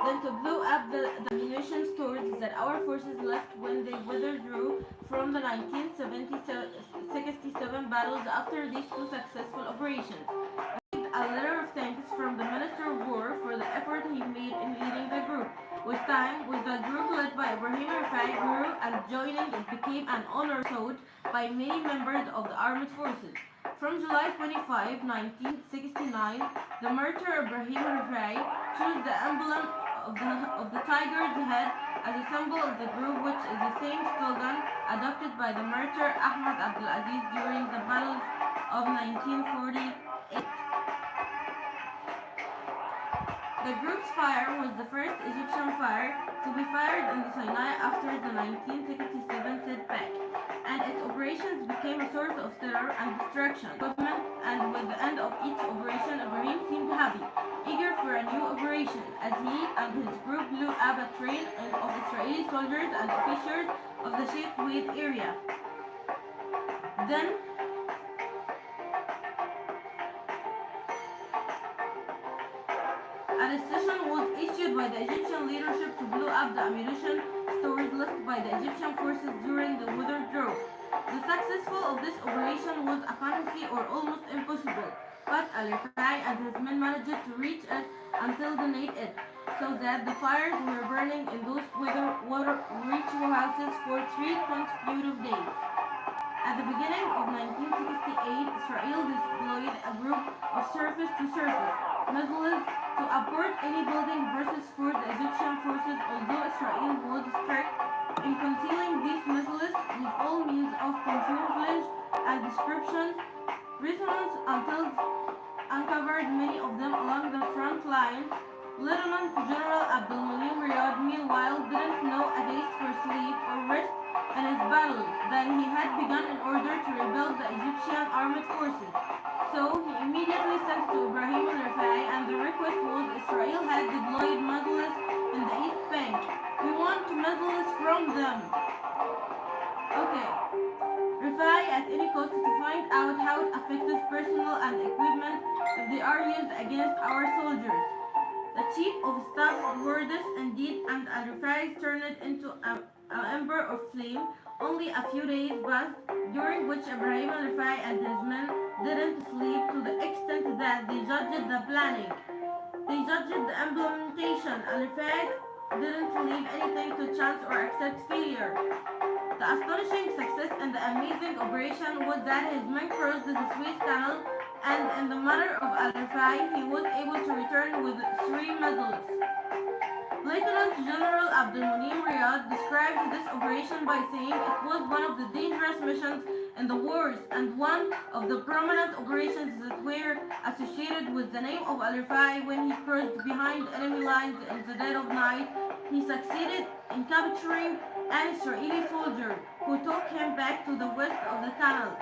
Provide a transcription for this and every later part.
then to blow up the ammunition stores that our forces left when they withdrew from the 1967 battles after these two successful operations. A letter of thanks from the Minister of War for the effort he made in leading the group. With time, with the group led by ابرهيم الرفاعي grew and joining it became an honor sought by many members of the armed forces. From July 25, 1969, the martyr ابرهيم الرفاعي chose the emblem of the tiger's head as a symbol of the group, which is the same slogan adopted by the martyr Ahmed Abdelaziz during the battles of 1948. The group's fire was the first Egyptian fire to be fired in the Sinai after the 1967 setback, and its operations became a source of terror and destruction. And with the end of each operation, ابراهيم seemed happy, eager for a new operation, as he and his group blew up a train of Israeli soldiers and officers of the Sheikh Wade area. Then, a decision was issued by the Egyptian leadership to blow up the ammunition stores left by the Egyptian forces during the withdrawal. The success of this operation was a fantasy or almost impossible, but al-Rifai and his men managed to reach it and terminate it, so that the fires were burning in those water-rich houses for 3 consecutive days. At the beginning of 1968, Israel deployed a group of surface-to-surface missiles to abort any building versus for the Egyptian forces, although Israel was strict in concealing these missiles with all means of camouflage and description. Resonance uncovered many of them along the front line. Lieutenant General Abdulmunim Riyad, meanwhile, didn't know a taste for sleep or rest in his battle that he had begun in order to rebuild the Egyptian armed forces. So he immediately sent to ابراهيم الرفاعي, and the request was Israel had deployed missiles in the East Bank. We want missiles from them. Okay. Rifai at any cost to find out how it affects personnel and equipment if they are used against our soldiers. The chief of staff's words indeed, and al-Rifai turned it into an ember of flame. Only a few days passed, during which ابراهيم al-Rifai and his men didn't sleep, to the extent that they judged the planning. They judged the implementation. Al-Rifai didn't leave anything to chance or accept failure. The astonishing success in the amazing operation was that his men crossed the Suez Canal, and in the matter of al-Rifai, he was able to return with 3 missiles. Lieutenant General Abdulmunim Riyad described this operation by saying it was one of the dangerous missions in the wars and one of the prominent operations that were associated with the name of al-Rifai. When he crossed behind enemy lines in the dead of night, he succeeded in capturing an Israeli soldier who took him back to the west of the canal.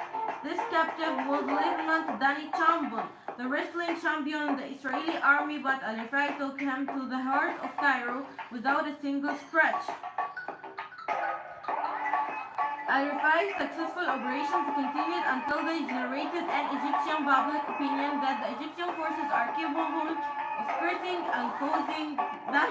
This captive was Lieutenant Danny Chambon, the wrestling champion in the Israeli army, but al-Rifai took him to the heart of Cairo without a single scratch. Al-Rifai's successful operations continued until they generated an Egyptian public opinion that the Egyptian forces are capable of creating and causing that